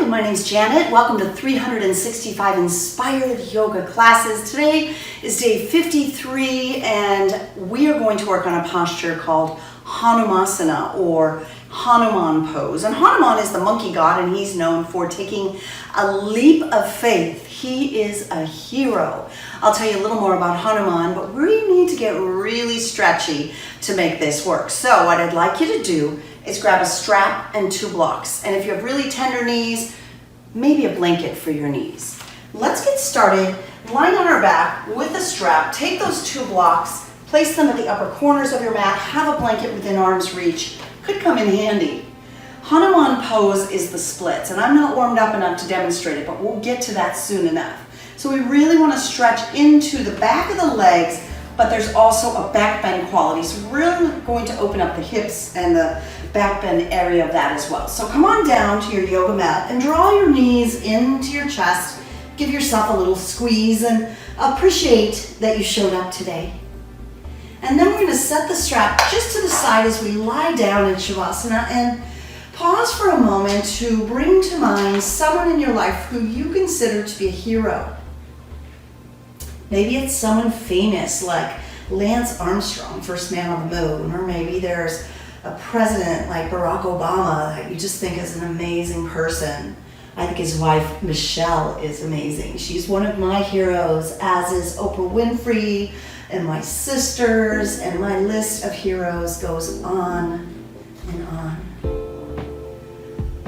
Hi, my name's Janet. Welcome to 365 Inspired Yoga classes. Today is day 53 and we are going to work on a posture called Hanumasana or Hanuman Pose. And Hanuman is the monkey god and he's known for taking a leap of faith. He is a hero. I'll tell you a little more about Hanuman, but we need to get really stretchy to make this work. So what I'd like you to do is grab a strap and 2 blocks. And if you have really tender knees, maybe a blanket for your knees. Let's get started lying on our back with a strap. Take those 2 blocks, place them at the upper corners of your mat, have a blanket within arm's reach. Could come in handy. Hanuman Pose is the splits, and I'm not warmed up enough to demonstrate it, but we'll get to that soon enough. So we really want to stretch into the back of the legs, but there's also a back bend quality. So we're really going to open up the hips and the back bend area of that as well. So come on down to your yoga mat and draw your knees into your chest. Give yourself a little squeeze and appreciate that you showed up today. And then we're going to set the strap just to the side as we lie down in Shavasana and pause for a moment to bring to mind someone in your life who you consider to be a hero. Maybe it's someone famous like Lance Armstrong, first man on the moon, or maybe there's a president like Barack Obama that you just think is an amazing person. I think his wife, Michelle, is amazing. She's one of my heroes, as is Oprah Winfrey and my sisters, and my list of heroes goes on and on.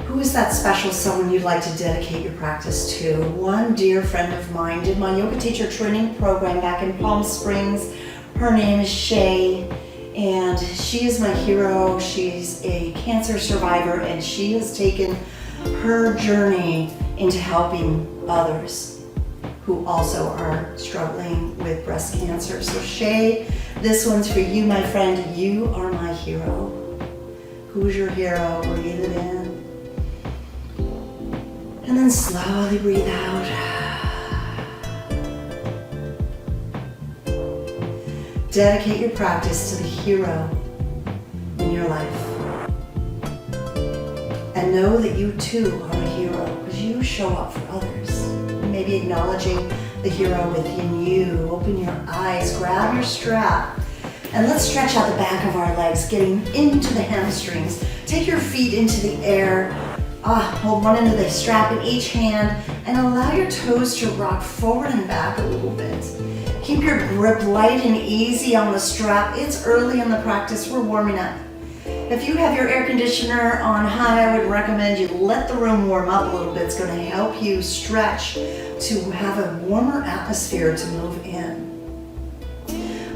Who is that special someone you'd like to dedicate your practice to? One dear friend of mine did my yoga teacher training program back in Palm Springs. Her name is Shay, and she is my hero. She's a cancer survivor, and she has taken her journey into helping others who also are struggling with breast cancer. So Shay, this one's for you, my friend. You are my hero. Who's your hero? Breathe it in. And then slowly breathe out. Dedicate your practice to the hero in your life. And know that you too are a hero because you show up for others. Maybe acknowledging the hero within you. Open your eyes, grab your strap, and let's stretch out the back of our legs, getting into the hamstrings. Take your feet into the air. Hold one end of the strap in each hand and allow your toes to rock forward and back a little bit. Keep your grip light and easy on the strap. It's early in the practice, we're warming up. If you have your air conditioner on high, I would recommend you let the room warm up a little bit. It's going to help you stretch to have a warmer atmosphere to move in.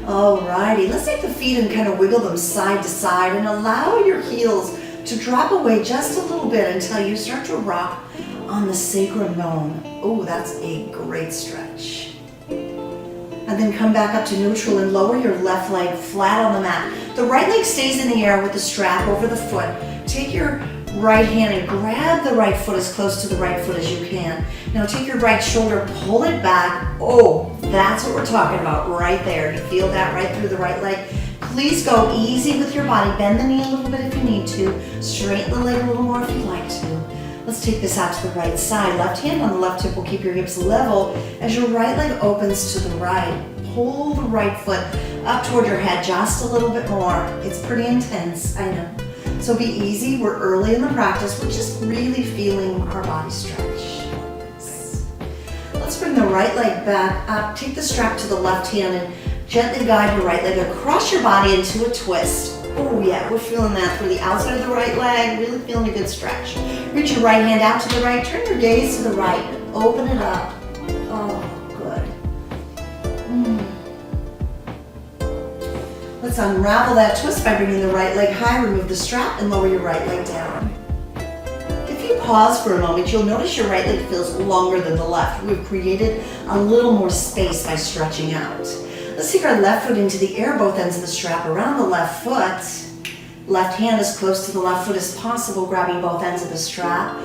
Alrighty, let's take the feet and kind of wiggle them side to side and allow your heels to drop away just a little bit until you start to rock on the sacrum bone. Oh, that's a great stretch. And then come back up to neutral and lower your left leg flat on the mat. The right leg stays in the air with the strap over the foot. Take your right hand and grab the right foot as close to the right foot as you can. Now take your right shoulder, pull it back. Oh, that's what we're talking about right there. You feel that right through the right leg. Please go easy with your body. Bend the knee a little bit if you need to. Straighten the leg a little more if you'd like to. Let's take this out to the right side. Left hand on the left hip will keep your hips level as your right leg opens to the right. Pull the right foot up toward your head just a little bit more. It's pretty intense, I know. So be easy. We're early in the practice. We're just really feeling our body stretch. Let's bring the right leg back up. Take the strap to the left hand and gently guide your right leg across your body into a twist. Oh yeah, we're feeling that through the outside of the right leg, really feeling a good stretch. Reach your right hand out to the right, turn your gaze to the right, open it up. Oh, good. Let's unravel that twist by bringing the right leg high, remove the strap, and lower your right leg down. If you pause for a moment, you'll notice your right leg feels longer than the left. We've created a little more space by stretching out. Let's take our left foot into the air, both ends of the strap around the left foot. Left hand as close to the left foot as possible, grabbing both ends of the strap.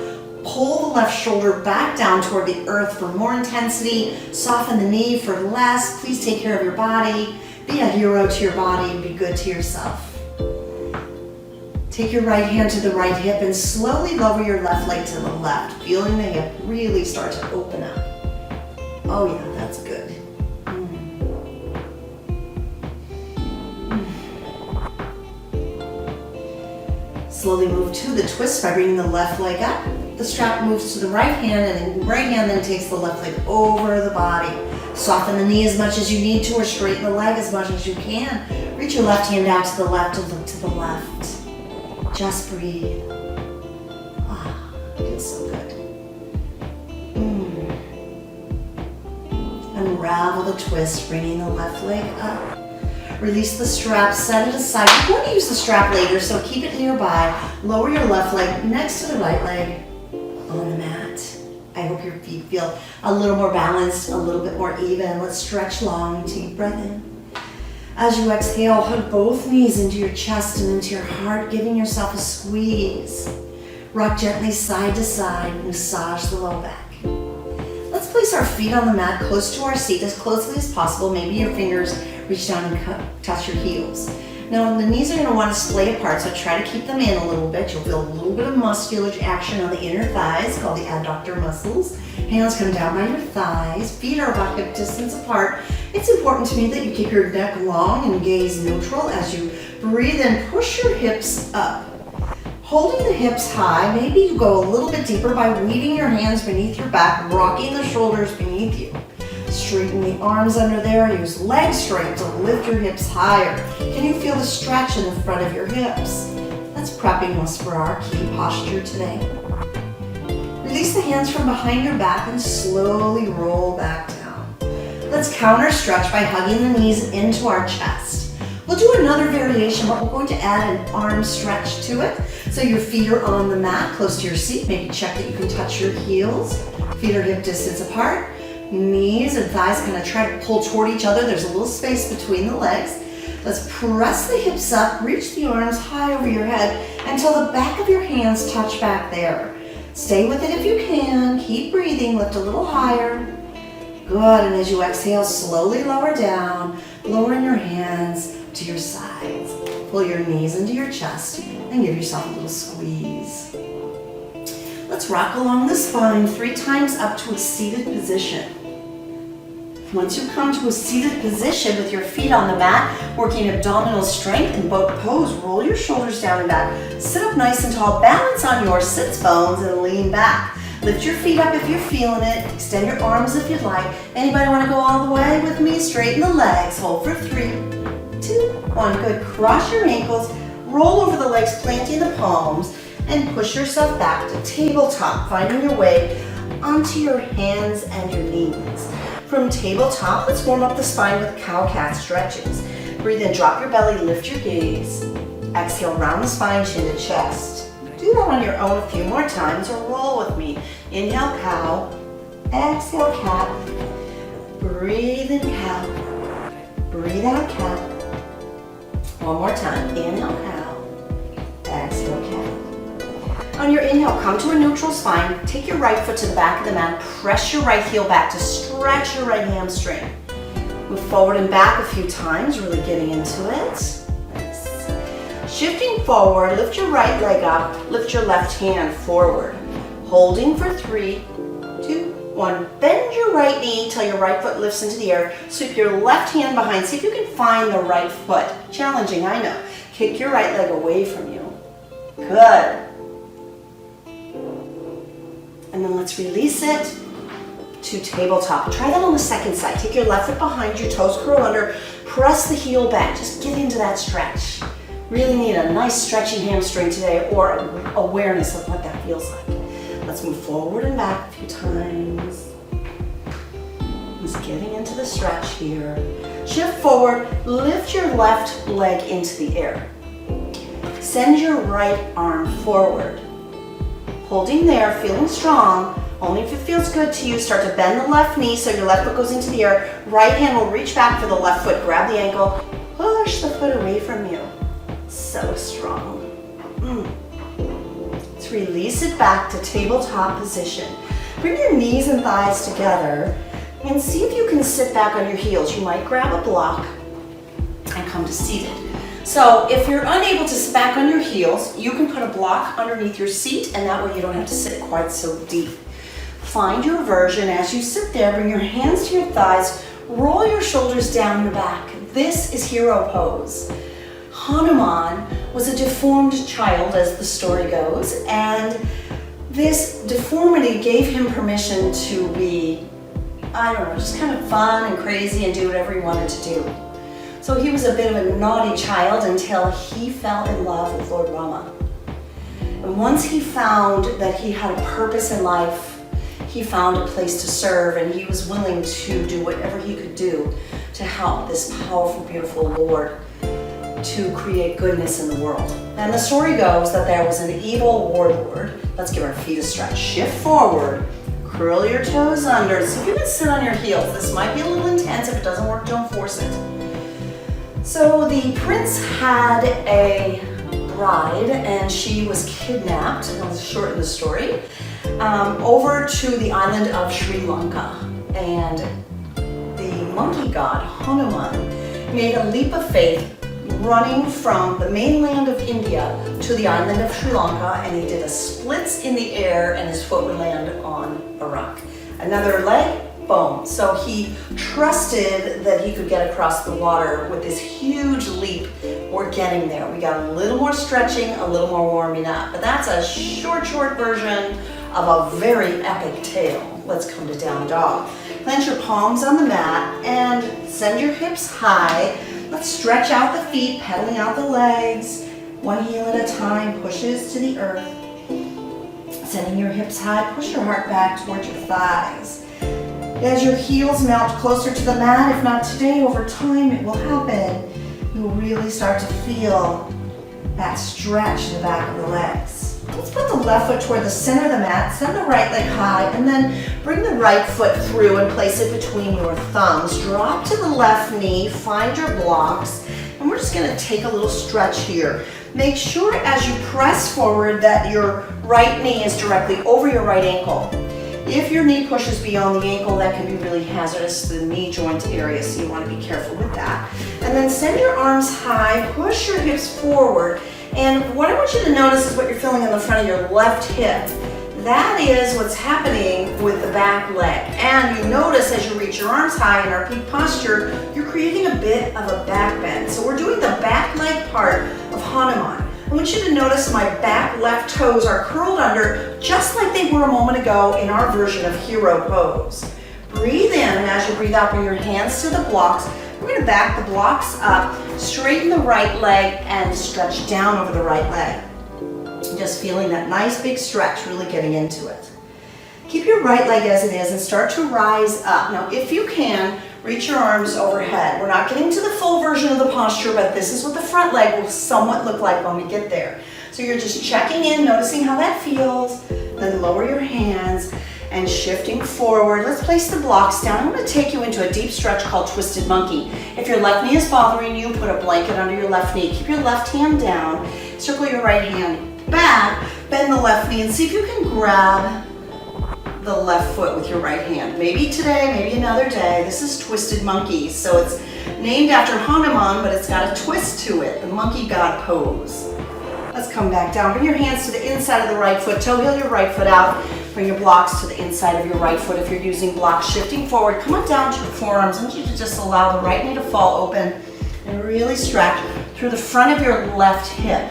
Pull the left shoulder back down toward the earth for more intensity. Soften the knee for less. Please take care of your body. Be a hero to your body and be good to yourself. Take your right hand to the right hip and slowly lower your left leg to the left, feeling the hip really start to open up. Oh yeah, that's good. Slowly move to the twist by bringing the left leg up. The strap moves to the right hand, and the right hand then takes the left leg over the body. Soften the knee as much as you need to, or straighten the leg as much as you can. Reach your left hand out to the left and look to the left. Just breathe. Ah, feels so good. Unravel the twist, bringing the left leg up. Release the strap, set it aside. You're going to use the strap later, so keep it nearby. Lower your left leg next to the right leg on the mat. I hope your feet feel a little more balanced, a little bit more even. Let's stretch long, deep breath in. As you exhale, hug both knees into your chest and into your heart, giving yourself a squeeze. Rock gently side to side, massage the low back. Let's place our feet on the mat close to our seat, as closely as possible. Maybe your fingers reach down and touch your heels. Now the knees are going to want to splay apart, so try to keep them in a little bit. You'll feel a little bit of muscular action on the inner thighs, called the adductor muscles. Hands come down by your thighs. Feet are about hip distance apart. It's important to me that you keep your neck long and gaze neutral as you breathe in. Push your hips up. Holding the hips high, maybe you go a little bit deeper by weaving your hands beneath your back, rocking the shoulders beneath you. Straighten the arms under there. Use leg strength to lift your hips higher. Can you feel the stretch in the front of your hips? That's prepping us for our key posture today. Release the hands from behind your back and slowly roll back down. Let's counter stretch by hugging the knees into our chest. We'll do another variation, but we're going to add an arm stretch to it. So your feet are on the mat, close to your seat. Maybe check that you can touch your heels. Feet are hip distance apart. Knees and thighs kind of try to pull toward each other. There's a little space between the legs. Let's press the hips up, reach the arms high over your head until the back of your hands touch back there. Stay with it if you can. Keep breathing, lift a little higher. Good, and as you exhale, slowly lower down, lowering your hands to your sides. Pull your knees into your chest and give yourself a little squeeze. Let's rock along the spine 3 times up to a seated position. Once you come to a seated position with your feet on the mat, working abdominal strength in boat pose, roll your shoulders down and back. Sit up nice and tall, balance on your sits bones and lean back. Lift your feet up if you're feeling it. Extend your arms if you'd like. Anybody want to go all the way with me? Straighten the legs. Hold for 3, 2, 1. Good. Cross your ankles. Roll over the legs, planting the palms, and push yourself back to tabletop, finding your way onto your hands and your knees. From tabletop, let's warm up the spine with cow-cat stretches. Breathe in, drop your belly, lift your gaze. Exhale, round the spine, chin to chest. Do that on your own a few more times, or roll with me. Inhale, cow. Exhale, cat. Breathe in, cow. Breathe out, cat. One more time. Inhale, cow. Exhale, cat. On your inhale, come to a neutral spine. Take your right foot to the back of the mat. Press your right heel back to stretch your right hamstring. Move forward and back a few times, really getting into it. Nice. Shifting forward, lift your right leg up. Lift your left hand forward. Holding for 3, 2, 1. Bend your right knee till your right foot lifts into the air. Sweep your left hand behind. See if you can find the right foot. Challenging, I know. Kick your right leg away from you. Good. And then let's release it to tabletop. Try that on the second side. Take your left foot behind you, toes curl under, press the heel back. Just get into that stretch. Really need a nice stretchy hamstring today, or awareness of what that feels like. Let's move forward and back a few times. Just getting into the stretch here. Shift forward, lift your left leg into the air. Send your right arm forward. Holding there, feeling strong. Only if it feels good to you. Start to bend the left knee so your left foot goes into the air. Right hand will reach back for the left foot. Grab the ankle. Push the foot away from you. So strong. Let's release it back to tabletop position. Bring your knees and thighs together and see if you can sit back on your heels. You might grab a block and come to seated. So if you're unable to sit back on your heels, you can put a block underneath your seat, and that way you don't have to sit quite so deep. Find your version. As you sit there, bring your hands to your thighs, roll your shoulders down your back. This is hero pose. Hanuman was a deformed child, as the story goes, and this deformity gave him permission to be, I don't know, just kind of fun and crazy and do whatever he wanted to do. So he was a bit of a naughty child until he fell in love with Lord Rama. And once he found that he had a purpose in life, he found a place to serve, and he was willing to do whatever he could do to help this powerful, beautiful Lord to create goodness in the world. And the story goes that there was an evil warlord. Let's give our feet a stretch. Shift forward, curl your toes under. So if you can sit on your heels, this might be a little intense. If it doesn't work, don't force it. So the prince had a bride, and she was kidnapped, and I'll shorten the story, over to the island of Sri Lanka. And the monkey god, Hanuman, made a leap of faith running from the mainland of India to the island of Sri Lanka, and he did a splits in the air, and his foot would land on a rock. Another leg, boom. So he trusted that he could get across the water with this huge leap. We're getting there. We got a little more stretching, a little more warming up, but that's a short version of a very epic tale. Let's come to down dog. Plant your palms on the mat and send your hips high. Let's stretch out the feet, pedaling out the legs. One heel at a time, pushes to the earth. Sending your hips high, push your heart back towards your thighs. As your heels melt closer to the mat, if not today, over time it will happen. You'll really start to feel that stretch in the back of the legs. Let's put the left foot toward the center of the mat, send the right leg high, and then bring the right foot through and place it between your thumbs. Drop to the left knee, find your blocks, and we're just gonna take a little stretch here. Make sure as you press forward that your right knee is directly over your right ankle. If your knee pushes beyond the ankle, that can be really hazardous to the knee joint area, so you want to be careful with that. And then send your arms high, push your hips forward, and what I want you to notice is what you're feeling in the front of your left hip. That is what's happening with the back leg. And you notice as you reach your arms high in our peak posture, you're creating a bit of a back bend. So we're doing the back leg part of Hanuman. I want you to notice my back left toes are curled under just like they were a moment ago in our version of hero pose. Breathe in, and as you breathe out, bring your hands to the blocks. We're going to back the blocks up, straighten the right leg, and stretch down over the right leg. Just feeling that nice big stretch, really getting into it. Keep your right leg as it is and start to rise up. Now, if you can, reach your arms overhead. We're not getting to the full version of the posture, but this is what the front leg will somewhat look like when we get there. So you're just checking in, noticing how that feels, then lower your hands and shifting forward. Let's place the blocks down. I'm going to take you into a deep stretch called Twisted Monkey. If your left knee is bothering you, put a blanket under your left knee. Keep your left hand down, circle your right hand back, bend the left knee, and see if you can grab the left foot with your right hand. Maybe today, maybe another day. This is Twisted Monkey, so it's named after Hanuman, but it's got a twist to it, the monkey god pose. Let's come back down. Bring your hands to the inside of the right foot, toe heel your right foot out. Bring your blocks to the inside of your right foot if you're using blocks. Shifting forward, come on down to your forearms. I want you to just allow the right knee to fall open and really stretch through the front of your left hip.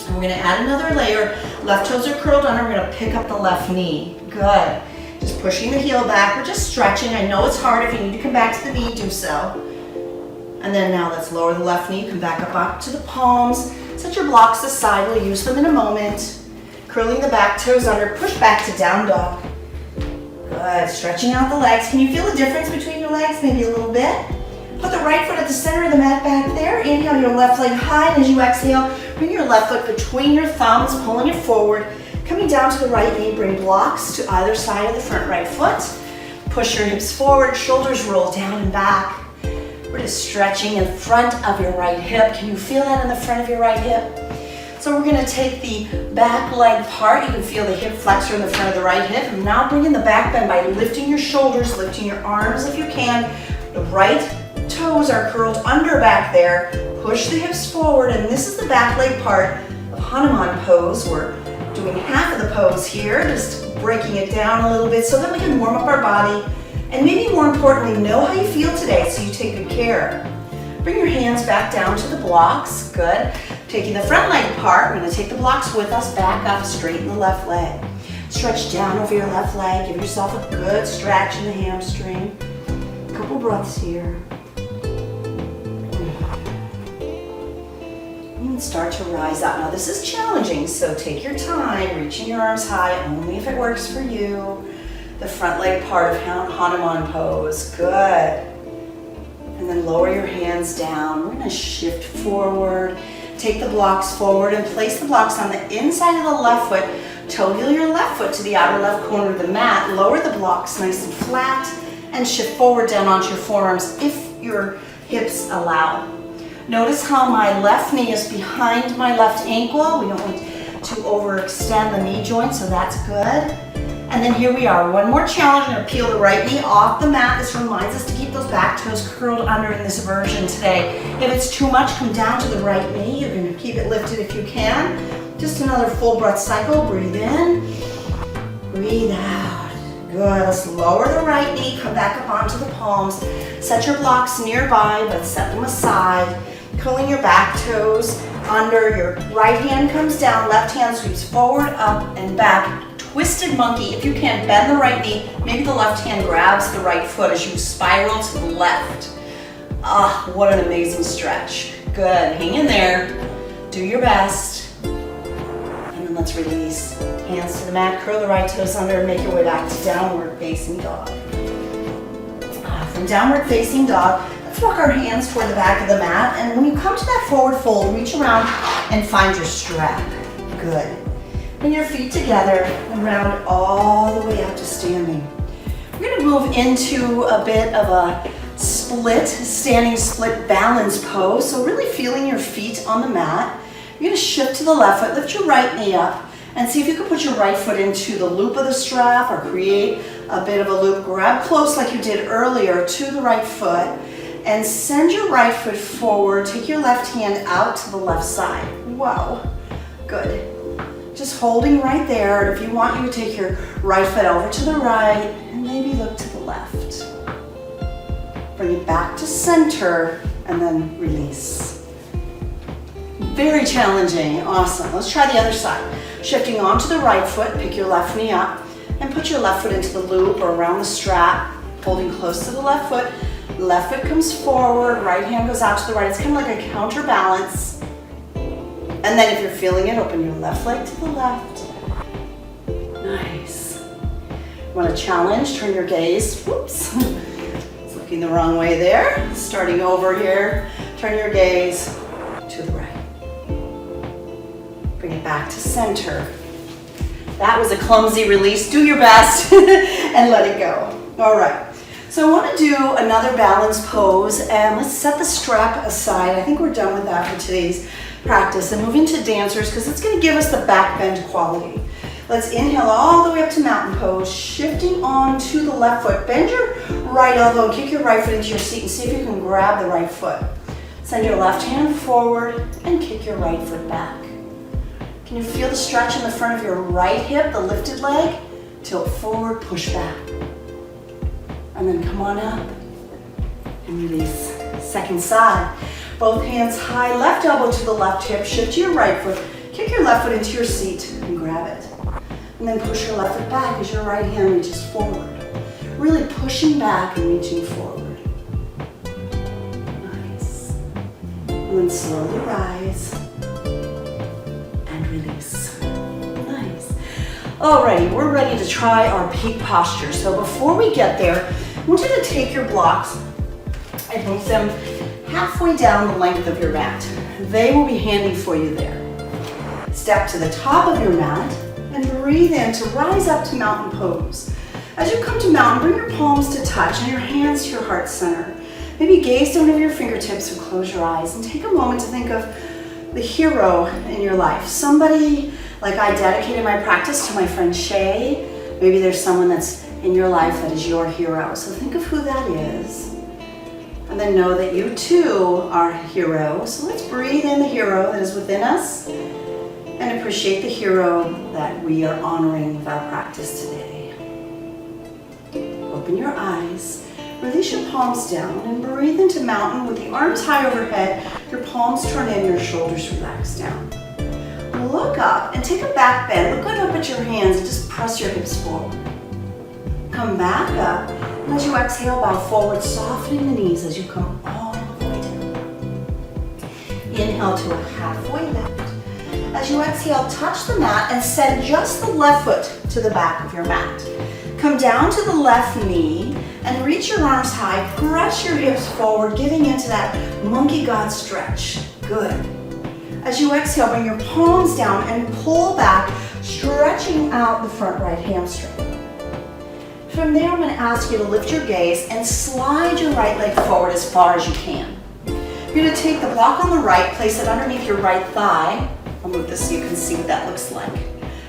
And we're going to add another layer. Left toes are curled under. We're going to pick up the left knee. Good. Just pushing the heel back. We're just stretching. I know it's hard. If you need to come back to the knee, do so. And then now let's lower the left knee. Come back up to the palms. Set your blocks aside. We'll use them in a moment. Curling the back toes under. Push back to down dog. Good. Stretching out the legs. Can you feel the difference between your legs? Maybe a little bit. Put the right foot at the center of the mat back there. Inhale your left leg high, and as you exhale, bring your left foot between your thumbs, pulling it forward. Coming down to the right knee, bring blocks to either side of the front right foot. Push your hips forward, shoulders roll down and back. We're just stretching in front of your right hip. Can you feel that in the front of your right hip? So we're going to take the back leg part. You can feel the hip flexor in the front of the right hip. And now bring in the back bend by lifting your shoulders, lifting your arms if you can. The right toes are curled under back there. Push the hips forward, and this is the back leg part of Hanuman Pose. We're doing half of the pose here, just breaking it down a little bit so that we can warm up our body, and maybe more importantly, know how you feel today so you take good care. Bring your hands back down to the blocks, good. Taking the front leg apart, we're gonna take the blocks with us, back up, straighten the left leg. Stretch down over your left leg, give yourself a good stretch in the hamstring. A couple breaths here. And start to rise up. Now this is challenging, so take your time, reaching your arms high, only if it works for you. The front leg part of Hanuman Pose, good. And then lower your hands down. We're gonna shift forward. Take the blocks forward and place the blocks on the inside of the left foot. Toe heel your left foot to the outer left corner of the mat. Lower the blocks nice and flat and shift forward down onto your forearms if your hips allow. Notice how my left knee is behind my left ankle. We don't want to overextend the knee joint, so that's good. And then here we are, one more challenge. I'm gonna peel the right knee off the mat. This reminds us to keep those back toes curled under in this version today. If it's too much, come down to the right knee. You're gonna keep it lifted if you can. Just another full breath cycle. Breathe in, breathe out. Good, let's lower the right knee, come back up onto the palms. Set your blocks nearby, but set them aside. Curling your back toes under, your right hand comes down, left hand sweeps forward, up, and back. Twisted monkey. If you can, bend the right knee. Maybe the left hand grabs the right foot as you spiral to the left. Ah, what an amazing stretch. Good, hang in there. Do your best. And then let's release. Hands to the mat, curl the right toes under, and make your way back to downward facing dog. From downward facing dog, let's walk our hands toward the back of the mat. And when you come to that forward fold, reach around and find your strap. Good. Bring your feet together and round all the way up to standing. We're gonna move into a bit of a split, standing split balance pose. So really feeling your feet on the mat. You're gonna shift to the left foot, lift your right knee up, and see if you can put your right foot into the loop of the strap or create a bit of a loop. Grab close like you did earlier to the right foot and send your right foot forward. Take your left hand out to the left side. Wow, good. Just holding right there. If you want, you would take your right foot over to the right and maybe look to the left. Bring it back to center and then release. Very challenging, awesome. Let's try the other side. Shifting onto the right foot, pick your left knee up and put your left foot into the loop or around the strap, holding close to the left foot. Left foot comes forward, right hand goes out to the right. It's kind of like a counterbalance. And then if you're feeling it, open your left leg to the left. Nice. Want to challenge, turn your gaze. Whoops. It's looking the wrong way there. Starting over here, turn your gaze to the right. Bring it back to center. That was a clumsy release. Do your best and let it go. All right. So I want to do another balance pose, and let's set the strap aside. I think we're done with that for today's practice and move into dancers because it's going to give us the back bend quality. Let's inhale all the way up to mountain pose, shifting on to the left foot. Bend your right elbow and kick your right foot into your seat and see if you can grab the right foot. Send your left hand forward and kick your right foot back. Can you feel the stretch in the front of your right hip, the lifted leg? Tilt forward, push back. And then come on up and release. Second side. Both hands high, left elbow to the left hip, shift to your right foot, kick your left foot into your seat and grab it. And then push your left foot back as your right hand reaches forward. Really pushing back and reaching forward. Nice. And then slowly rise and release. Nice. Alrighty, we're ready to try our peak posture. So before we get there, I want you to take your blocks and move them halfway down the length of your mat. They will be handy for you there. Step to the top of your mat and breathe in to rise up to mountain pose. As you come to mountain, bring your palms to touch and your hands to your heart center. Maybe gaze down over your fingertips or close your eyes and take a moment to think of the hero in your life. Somebody like I dedicated my practice to my friend Shay. Maybe there's someone that's in your life that is your hero. So think of who that is. And then know that you too are a hero. So let's breathe in the hero that is within us and appreciate the hero that we are honoring with our practice today. Open your eyes, release your palms down, and breathe into mountain with the arms high overhead, your palms turn in, your shoulders relax down. Look up and take a back bend. Look up at your hands and just press your hips forward. Come back up, and as you exhale, bow forward, softening the knees as you come all the way down. Inhale to a halfway lift. As you exhale, touch the mat and send just the left foot to the back of your mat. Come down to the left knee and reach your arms high. Press your hips forward, getting into that monkey god stretch. Good. As you exhale, bring your palms down and pull back, stretching out the front right hamstring. From there, I'm going to ask you to lift your gaze and slide your right leg forward as far as you can. You're going to take the block on the right, place it underneath your right thigh. I'll move this so you can see what that looks like.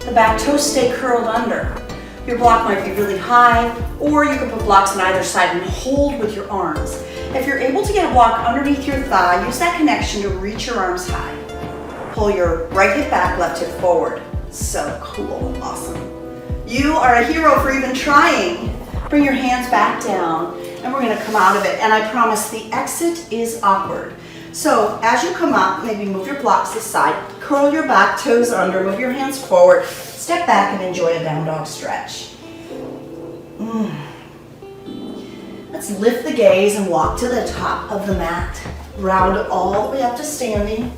The back toes stay curled under. Your block might be really high, or you can put blocks on either side and hold with your arms. If you're able to get a block underneath your thigh, use that connection to reach your arms high. Pull your right hip back, left hip forward. So cool and awesome. You are a hero for even trying. Bring your hands back down, and we're going to come out of it. And I promise the exit is awkward. So as you come up, maybe move your blocks aside, curl your back, toes under, move your hands forward, step back and enjoy a down dog stretch. Let's lift the gaze and walk to the top of the mat. Round all the way up to standing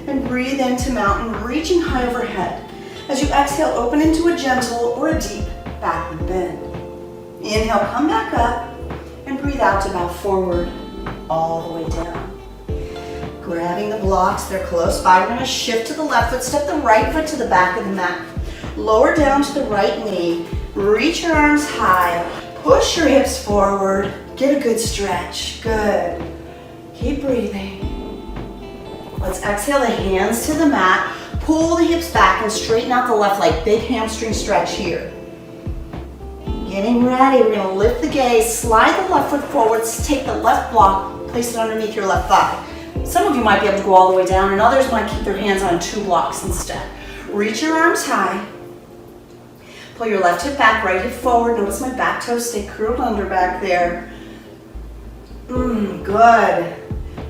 and breathe into mountain, reaching high overhead. As you exhale, open into a gentle or a deep backward bend. Inhale, come back up and breathe out to bow forward all the way down. Grabbing the blocks, they're close by. We're going to shift to the left foot, step the right foot to the back of the mat. Lower down to the right knee, reach your arms high, push your hips forward, get a good stretch. Good. Keep breathing. Let's exhale the hands to the mat, pull the hips back and straighten out the left leg. Big hamstring stretch here. Getting ready, we're going to lift the gaze, slide the left foot forward, take the left block, place it underneath your left thigh. Some of you might be able to go all the way down, and others might keep their hands on two blocks instead. Reach your arms high. Pull your left hip back, right hip forward. Notice my back toes stay curled under back there. Good.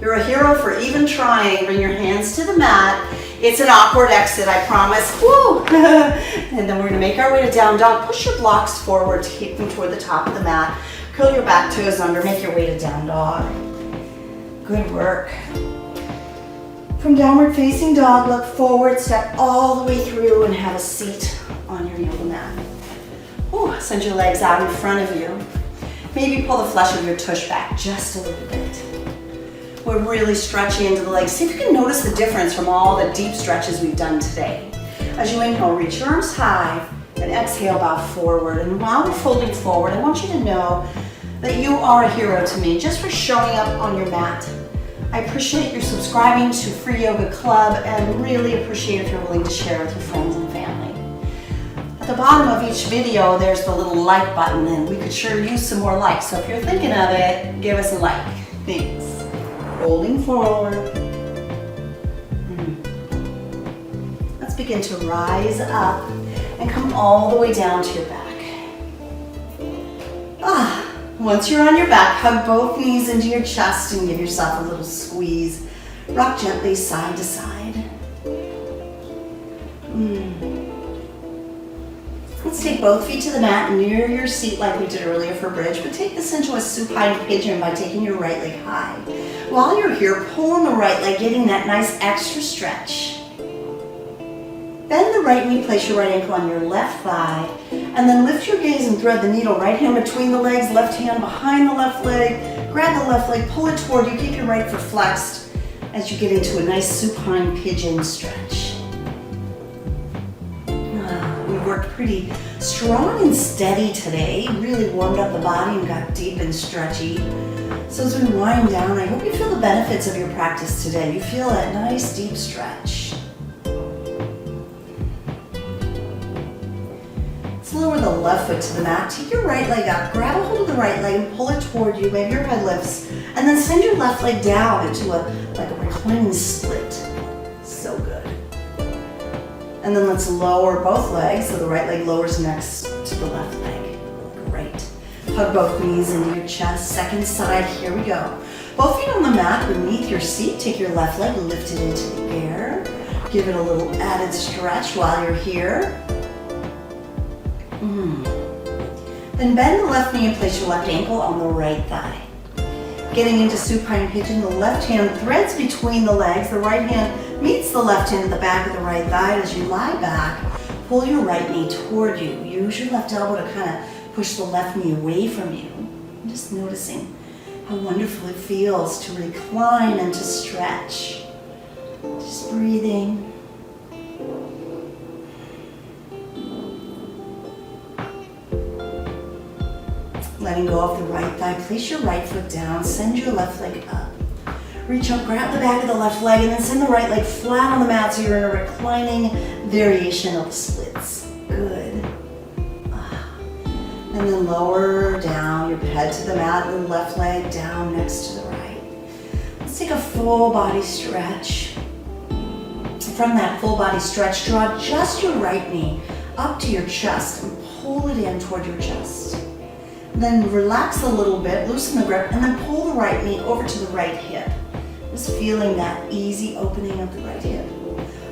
You're a hero for even trying. Bring your hands to the mat. It's an awkward exit, I promise. Woo! And then we're going to make our way to down dog. Push your blocks forward to keep them toward the top of the mat. Curl your back toes under. Make your way to down dog. Good work. From downward facing dog, look forward, step all the way through and have a seat on your yoga mat. Ooh, send your legs out in front of you. Maybe pull the flesh of your tush back just a little bit. We're really stretching into the legs. See if you can notice the difference from all the deep stretches we've done today. As you inhale, reach your arms high and exhale, bow forward. And while we're folding forward, I want you to know that you are a hero to me just for showing up on your mat. I appreciate your subscribing to Free Yoga Club and really appreciate if you're willing to share with your friends and family. At the bottom of each video, there's the little like button, and we could sure use some more likes. So if you're thinking of it, give us a like. Thanks. Folding forward. Let's begin to rise up and come all the way down to your back. Once you're on your back, hug both knees into your chest and give yourself a little squeeze. Rock gently side to side. Let's take both feet to the mat near your seat like we did earlier for bridge, but take this into a supine pigeon by taking your right leg high. While you're here, pull on the right leg, getting that nice extra stretch. Bend the right knee, place your right ankle on your left thigh, and then lift your gaze and thread the needle. Right hand between the legs, left hand behind the left leg. Grab the left leg, pull it toward you, keep your right foot flexed as you get into a nice supine pigeon stretch. We worked pretty strong and steady today, really warmed up the body and got deep and stretchy. So as we wind down, I hope you feel the benefits of your practice today. You feel that nice deep stretch. Let's lower the left foot to the mat. Take your right leg up, grab a hold of the right leg and pull it toward you. Maybe your head lifts. And then send your left leg down into like a reclining split. So good. And then let's lower both legs so the right leg lowers next to the left leg. Great. Hug both knees into your chest. Second side, here we go. Both feet on the mat beneath your seat. Take your left leg, lift it into the air. Give it a little added stretch while you're here. Then bend the left knee and place your left ankle on the right thigh. Getting into supine pigeon, the left hand threads between the legs. The right hand meets the left hand at the back of the right thigh. As you lie back, pull your right knee toward you. Use your left elbow to kind of push the left knee away from you. I'm just noticing how wonderful it feels to recline and to stretch. Just breathing. Letting go of the right thigh, place your right foot down, send your left leg up. Reach up, grab the back of the left leg, and then send the right leg flat on the mat so you're in a reclining variation of the splits. Good. And then lower down your head to the mat, and the left leg down next to the right. Let's take a full body stretch. From that full body stretch, draw just your right knee up to your chest and pull it in toward your chest. Then relax a little bit, loosen the grip, and then pull the right knee over to the right hip. Just feeling that easy opening of the right hip.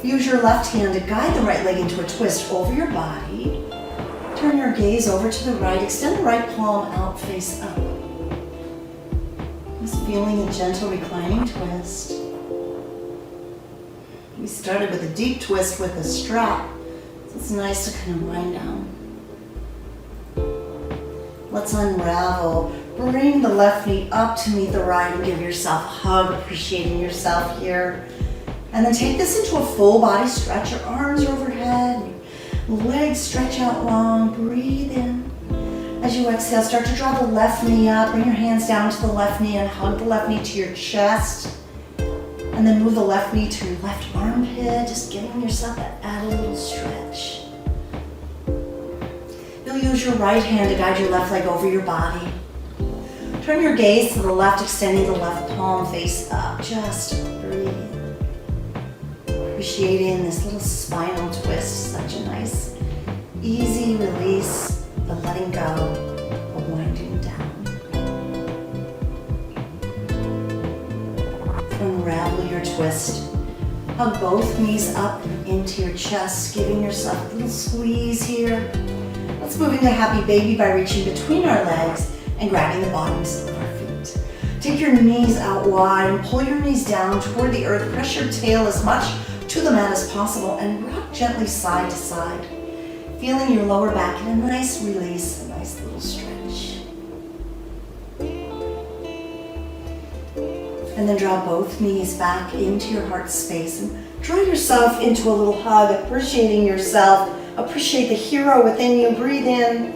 Use your left hand to guide the right leg into a twist over your body. Turn your gaze over to the right, extend the right palm out, face up. Just feeling a gentle reclining twist. We started with a deep twist with a strap, so it's nice to kind of wind down. Let's unravel. Bring the left knee up to meet the right and give yourself a hug, appreciating yourself here. And then take this into a full body stretch. Your arms are overhead, your legs stretch out long. Breathe in. As you exhale, start to draw the left knee up. Bring your hands down to the left knee and hug the left knee to your chest. And then move the left knee to your left armpit, just giving yourself that added little stretch. You'll use your right hand to guide your left leg over your body. Turn your gaze to the left, extending the left palm face up. Just breathe. Appreciating this little spinal twist. Such a nice, easy release, the letting go, the winding down. Unravel your twist. Hug both knees up into your chest, giving yourself a little squeeze here. Let's move into happy baby by reaching between our legs and grabbing the bottoms of our feet. Take your knees out wide and pull your knees down toward the earth. Press your tail as much to the mat as possible and rock gently side to side. Feeling your lower back in a nice release, a nice little stretch. And then draw both knees back into your heart space and draw yourself into a little hug, appreciating yourself. Appreciate the hero within you. Breathe in,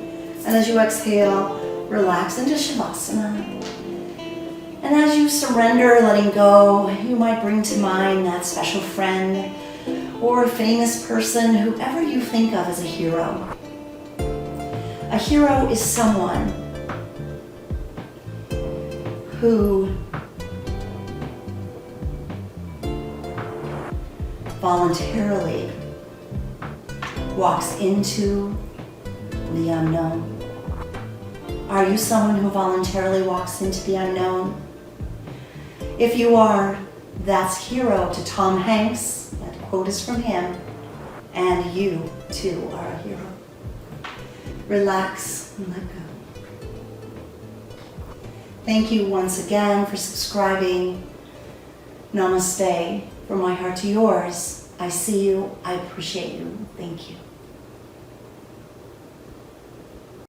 and as you exhale, relax into Shavasana. And as you surrender, letting go, you might bring to mind that special friend or famous person, whoever you think of as a hero. A hero is someone who voluntarily walks into the unknown. Are you someone who voluntarily walks into the unknown? If you are, that's hero to Tom Hanks. That quote is from him. And you, too, are a hero. Relax and let go. Thank you once again for subscribing. Namaste. From my heart to yours. I see you. I appreciate you. Thank you.